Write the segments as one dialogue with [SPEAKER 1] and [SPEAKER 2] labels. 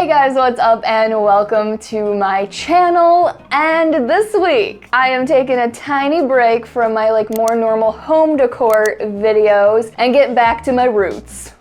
[SPEAKER 1] Hey guys, what's up and welcome to my channel. And this week I am taking a tiny break from my more normal home decor videos and get back to my roots,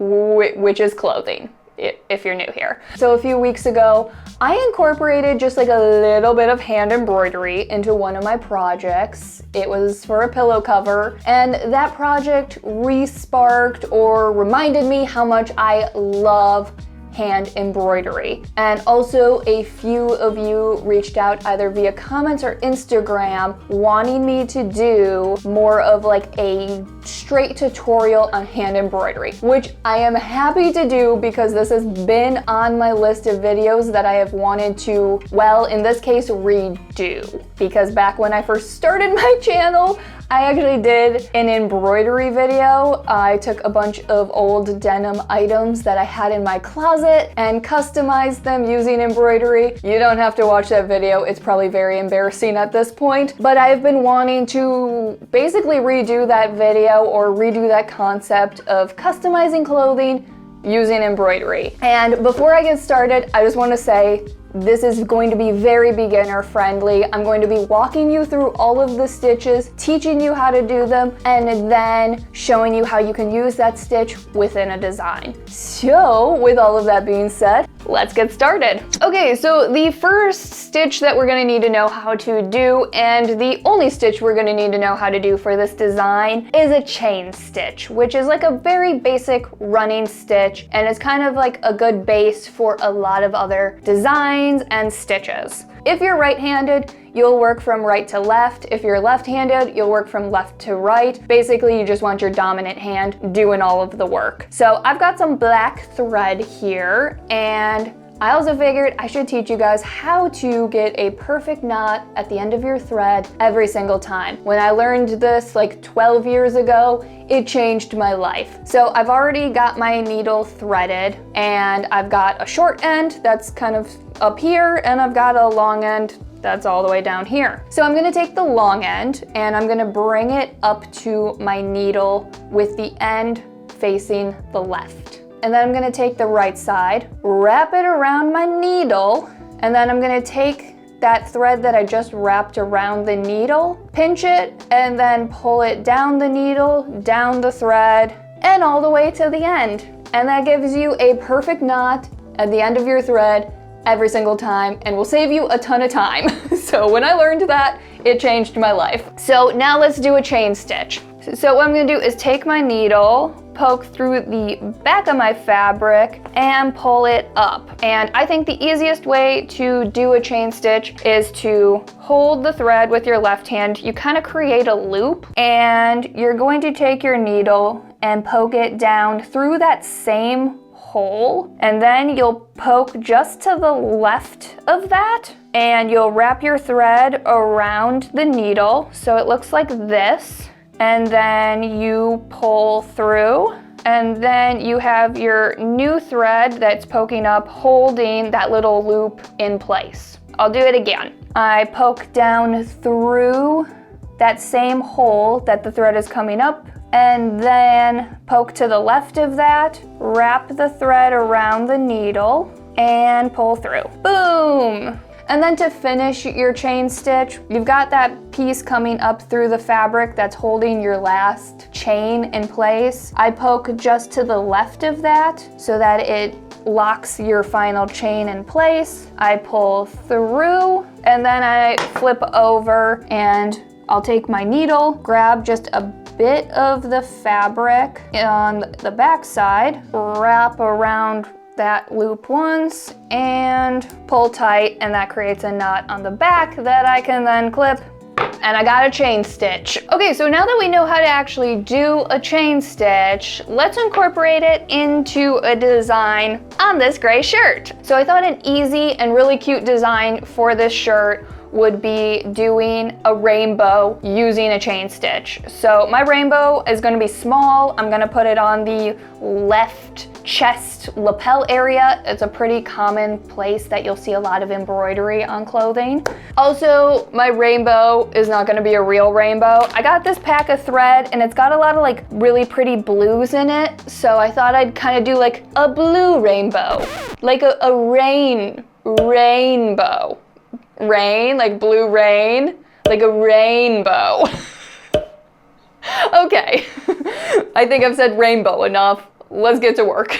[SPEAKER 1] which is clothing, if you're new here. So a few weeks ago, I incorporated just a little bit of hand embroidery into one of my projects. It was for a pillow cover, and that project re-sparked or reminded me how much I love hand embroidery. And also a few of you reached out either via comments or Instagram wanting me to do more of a straight tutorial on hand embroidery, which I am happy to do because this has been on my list of videos that I have wanted to, well, in this case, redo. Because back when I first started my channel, I actually did an embroidery video. I took a bunch of old denim items that I had in my closet and customized them using embroidery. You don't have to watch that video. It's probably very embarrassing at this point, but I've been wanting to basically redo that video or redo that concept of customizing clothing using embroidery. And before I get started, I just want to say this is going to be very beginner friendly. I'm going to be walking you through all of the stitches, teaching you how to do them, and then showing you how you can use that stitch within a design. So with all of that being said, let's get started. Okay, so the first stitch that we're gonna need to know how to do, and the only stitch we're gonna need to know how to do for this design, is a chain stitch, which is a very basic running stitch, and it's kind of a good base for a lot of other designs and stitches. If you're right-handed, you'll work from right to left. If you're left-handed, you'll work from left to right. Basically, you just want your dominant hand doing all of the work. So I've got some black thread here, and I also figured I should teach you guys how to get a perfect knot at the end of your thread every single time. When I learned this 12 years ago, it changed my life. So I've already got my needle threaded, and I've got a short end that's kind of up here, and I've got a long end that's all the way down here. So I'm gonna take the long end and I'm gonna bring it up to my needle with the end facing the left. And then I'm gonna take the right side, wrap it around my needle, and then I'm gonna take that thread that I just wrapped around the needle, pinch it, and then pull it down the needle, down the thread, and all the way to the end. And that gives you a perfect knot at the end of your thread every single time, and will save you a ton of time. So when I learned that, it changed my life. So now let's do a chain stitch. So what I'm gonna do is take my needle, poke through the back of my fabric, and pull it up. And I think the easiest way to do a chain stitch is to hold the thread with your left hand. You kind of create a loop, and you're going to take your needle and poke it down through that same hole, and then you'll poke just to the left of that, and you'll wrap your thread around the needle so it looks like this, and then you pull through, and then you have your new thread that's poking up, holding that little loop in place. I'll do it again. I poke down through that same hole that the thread is coming up, and then poke to the left of that, wrap the thread around the needle, and pull through. Boom! And then to finish your chain stitch, you've got that piece coming up through the fabric that's holding your last chain in place. I poke just to the left of that so that it locks your final chain in place. I pull through, and then I flip over, and I'll take my needle, grab just a bit of the fabric on the back side, wrap around that loop once, and pull tight, and that creates a knot on the back that I can then clip, and I got a chain stitch. Okay, so now that we know how to actually do a chain stitch, let's incorporate it into a design on this gray shirt. So I thought an easy and really cute design for this shirt would be doing a rainbow using a chain stitch. So my rainbow is going to be small. I'm going to put it on the left chest lapel area. It's a pretty common place that you'll see a lot of embroidery on clothing. Also, my rainbow is not going to be a real rainbow. I got this pack of thread and it's got a lot of like really pretty blues in it. So I thought I'd kind of do like a blue rainbow, like a rainbow. Rain, like blue rain, like a rainbow. Okay, I think I've said rainbow enough. Let's get to work.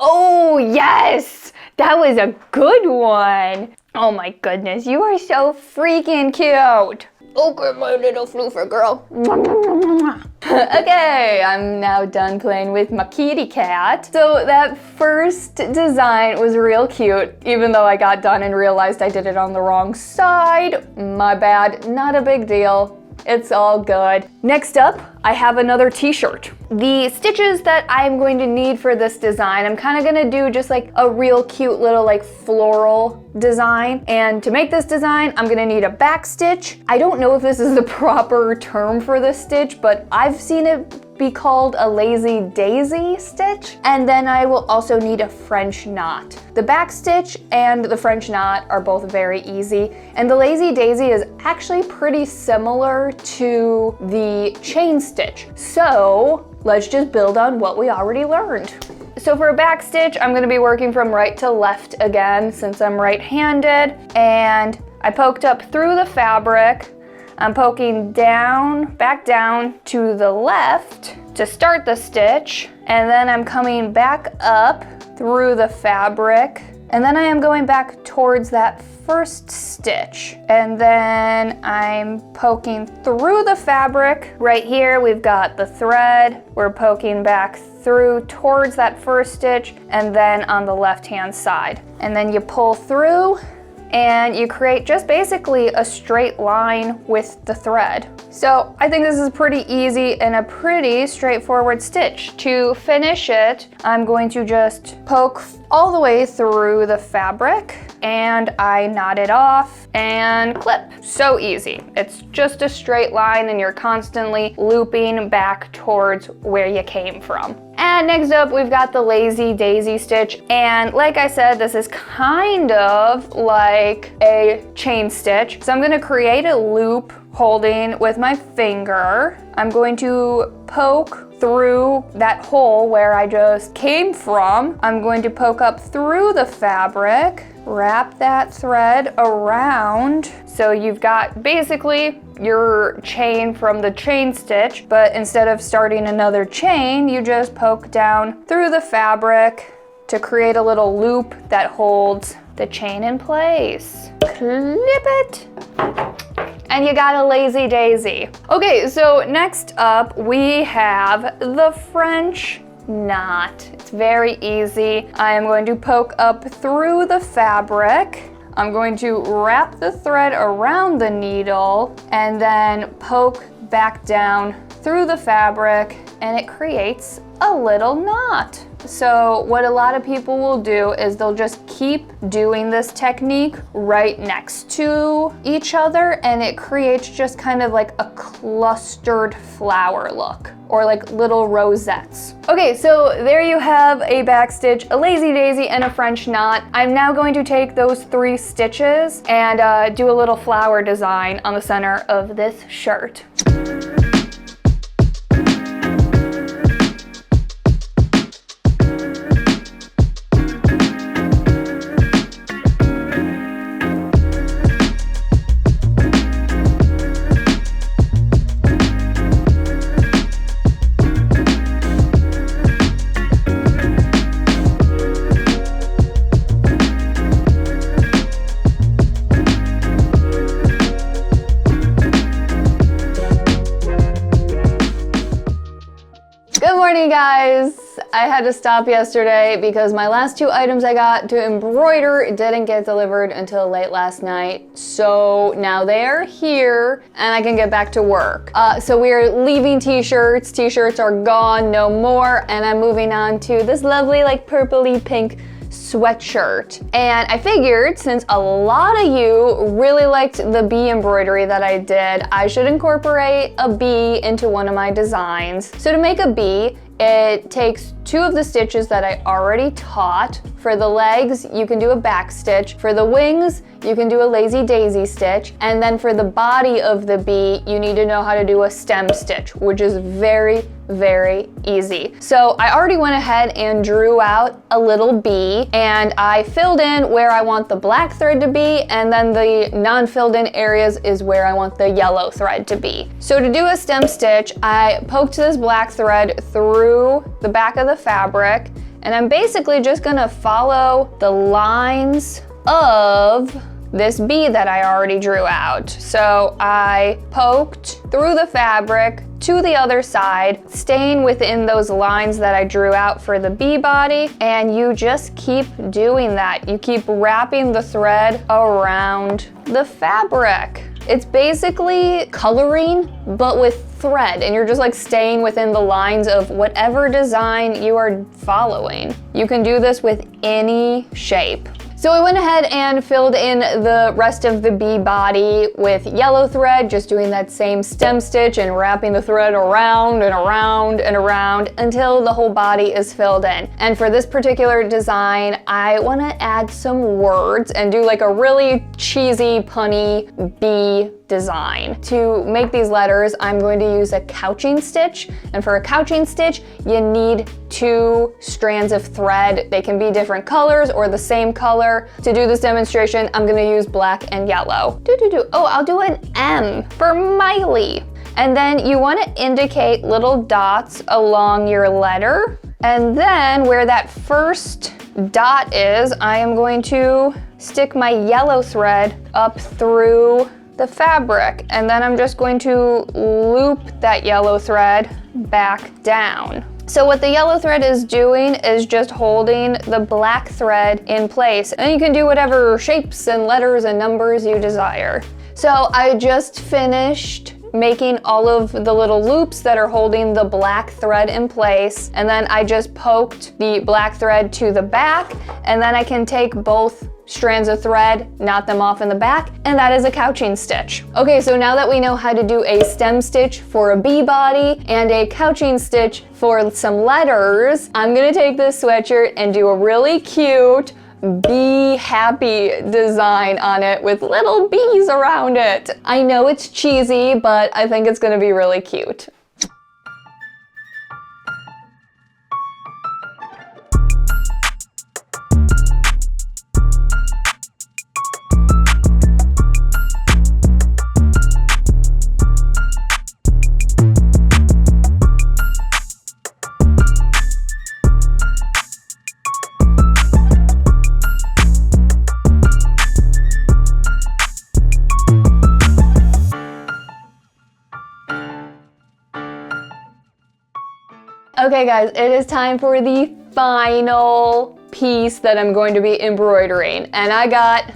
[SPEAKER 1] Oh, yes! That was a good one. Oh my goodness, you are so freaking cute. Okay, my little floofer girl. Okay, I'm now done playing with my kitty cat. So that first design was real cute, even though I got done and realized I did it on the wrong side. My bad, not a big deal. It's all good. Next up, I have another t-shirt. The stitches that I'm going to need for this design, I'm kind of gonna do just like a real cute little like floral design. And to make this design, I'm gonna need a back stitch. I don't know if this is the proper term for this stitch, but I've seen it be called a lazy daisy stitch. And then I will also need a French knot. The back stitch and the French knot are both very easy. And the lazy daisy is actually pretty similar to the chain stitch. So let's just build on what we already learned. So for a back stitch, I'm gonna be working from right to left again since I'm right-handed. And I poked up through the fabric. I'm poking down, back down to the left to start the stitch. And then I'm coming back up through the fabric. And then I am going back towards that first stitch. And then I'm poking through the fabric. Right here, we've got the thread. We're poking back through towards that first stitch and then on the left-hand side. And then you pull through and you create just basically a straight line with the thread. So I think this is pretty easy and a pretty straightforward stitch. To finish it, I'm going to just poke all the way through the fabric and I knot it off and clip. So easy. It's just a straight line and you're constantly looping back towards where you came from. And next up, we've got the lazy daisy stitch. And like I said, this is kind of like a chain stitch. So I'm gonna create a loop holding with my finger. I'm going to poke through that hole where I just came from. I'm going to poke up through the fabric, wrap that thread around. So you've got basically your chain from the chain stitch, but instead of starting another chain, you just poke down through the fabric to create a little loop that holds the chain in place. Clip it. And you got a lazy daisy. Okay, so next up we have the French knot. It's very easy. I am going to poke up through the fabric. I'm going to wrap the thread around the needle and then poke back down through the fabric and it creates a little knot. So what a lot of people will do is they'll just keep doing this technique right next to each other and it creates just kind of like a clustered flower look or like little rosettes. Okay, so there you have a back stitch, a lazy daisy, and a French knot. I'm now going to take those 3 stitches and do a little flower design on the center of this shirt. morning, guys. I had to stop yesterday because my last 2 items I got to embroider didn't get delivered until late last night. So now they are here and I can get back to work. So we are leaving t-shirts. T-shirts are gone, no more. And I'm moving on to this lovely like purpley pink sweatshirt. And I figured since a lot of you really liked the bee embroidery that I did, I should incorporate a bee into one of my designs. So to make a bee, it takes 2 of the stitches that I already taught. For the legs, you can do a back stitch. For the wings, you can do a lazy daisy stitch. And then for the body of the bee, you need to know how to do a stem stitch, which is very, very easy. So I already went ahead and drew out a little bee, and I filled in where I want the black thread to be, and then the non-filled in areas is where I want the yellow thread to be. So to do a stem stitch, I poked this black thread through the back of the fabric, and I'm basically just gonna follow the lines of this bee that I already drew out. So I poked through the fabric to the other side, staying within those lines that I drew out for the bee body, and you just keep doing that. You keep wrapping the thread around the fabric. It's basically coloring, but with thread, and you're just like staying within the lines of whatever design you are following. You can do this with any shape. So I went ahead and filled in the rest of the bee body with yellow thread, just doing that same stem stitch and wrapping the thread around and around and around until the whole body is filled in. And for this particular design, I want to add some words and do like a really cheesy, punny bee design. To make these letters, I'm going to use a couching stitch. And for a couching stitch, you need 2 strands of thread. They can be different colors or the same color. To do this demonstration, I'm gonna use black and yellow. Oh, I'll do an M for Miley. And then you wanna indicate little dots along your letter. And then where that first dot is, I am going to stick my yellow thread up through the fabric, and then I'm just going to loop that yellow thread back down. So what the yellow thread is doing is just holding the black thread in place, and you can do whatever shapes and letters and numbers you desire. So I just finished making all of the little loops that are holding the black thread in place, and then I just poked the black thread to the back, and then I can take both strands of thread, knot them off in the back, and that is a couching stitch. Okay, so now that we know how to do a stem stitch for a bee body and a couching stitch for some letters, I'm gonna take this sweatshirt and do a really cute bee happy design on it with little bees around it. I know it's cheesy, but I think it's gonna be really cute. Okay guys, it is time for the final piece that I'm going to be embroidering, and I got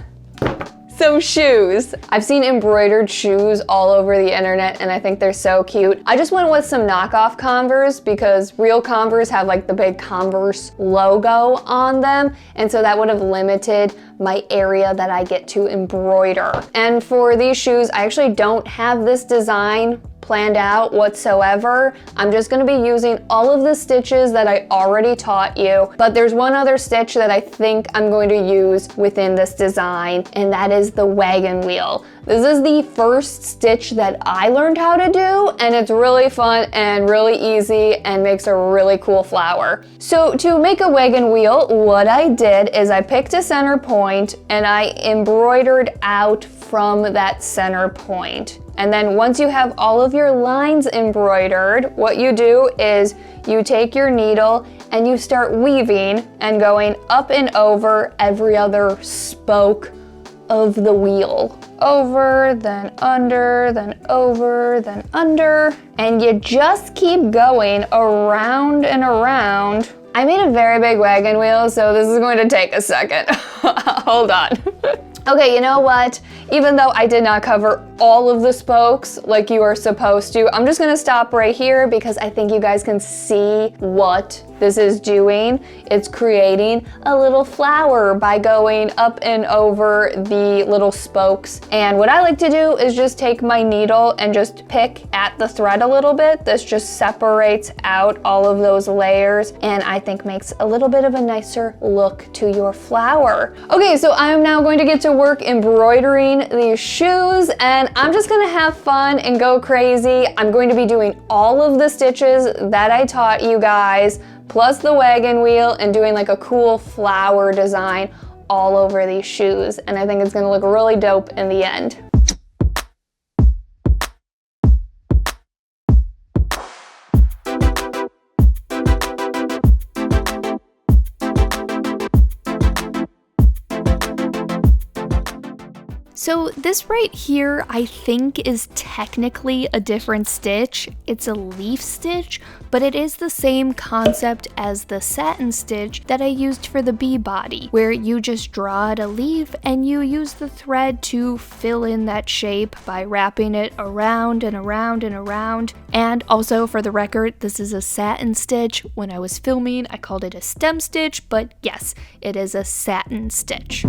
[SPEAKER 1] some shoes. I've seen embroidered shoes all over the internet and I think they're so cute. I just went with some knockoff Converse because real Converse have like the big Converse logo on them, and so that would have limited my area that I get to embroider. And for these shoes, I actually don't have this design planned out whatsoever. I'm just gonna be using all of the stitches that I already taught you, but there's one other stitch that I think I'm going to use within this design, and that is the wagon wheel. This is the first stitch that I learned how to do, and it's really fun and really easy and makes a really cool flower. So to make a wagon wheel, what I did is I picked a center point and I embroidered out from that center point. And then once you have all of your lines embroidered, what you do is you take your needle and you start weaving and going up and over every other spoke of the wheel. over, then under, then over, then under. And you just keep going around and around. I made a very big wagon wheel, so this is going to take a second. Hold on. Okay, you know what? Even though I did not cover all of the spokes like you are supposed to, I'm just gonna stop right here because I think you guys can see what this is doing. It's creating a little flower by going up and over the little spokes. And what I like to do is just take my needle and just pick at the thread a little bit. This just separates out all of those layers and I think makes a little bit of a nicer look to your flower. Okay, so I'm now going to get to work embroidering these shoes and I'm just gonna have fun and go crazy. I'm going to be doing all of the stitches that I taught you guys, plus the wagon wheel, and doing like a cool flower design all over these shoes. And I think it's gonna look really dope in the end.
[SPEAKER 2] So this right here, I think is technically a different stitch. It's a leaf stitch, but it is the same concept as the satin stitch that I used for the bee body, where you just draw out a leaf and you use the thread to fill in that shape by wrapping it around and around and around. And also for the record, this is a satin stitch. When I was filming, I called it a stem stitch, but yes, it is a satin stitch.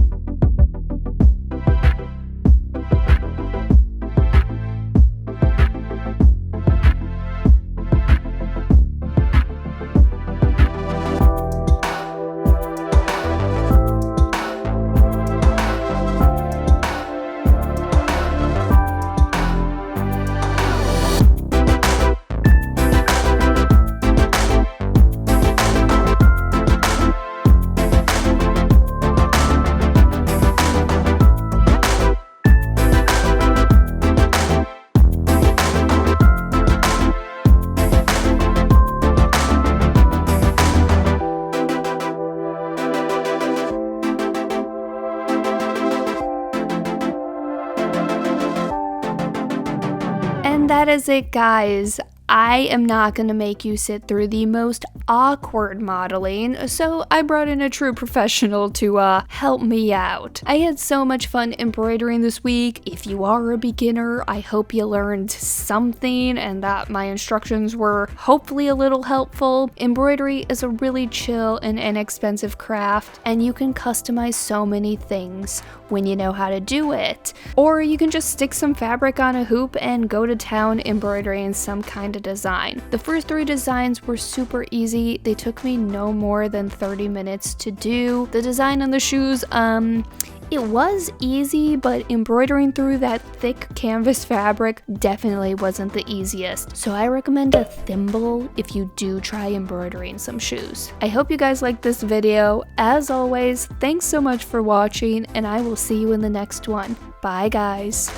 [SPEAKER 2] And that is it, guys. I am not going to make you sit through the most awkward modeling, so I brought in a true professional to help me out. I had so much fun embroidering this week. If you are a beginner, I hope you learned something and that my instructions were hopefully a little helpful. Embroidery is a really chill and inexpensive craft, and you can customize so many things when you know how to do it. Or you can just stick some fabric on a hoop and go to town embroidering some kind of design. The first 3 designs were super easy. They took me no more than 30 minutes to do. The design on the shoes, it was easy, but embroidering through that thick canvas fabric definitely wasn't the easiest. So I recommend a thimble if you do try embroidering some shoes. I hope you guys liked this video. As always, thanks so much for watching, and I will see you in the next one. Bye, guys.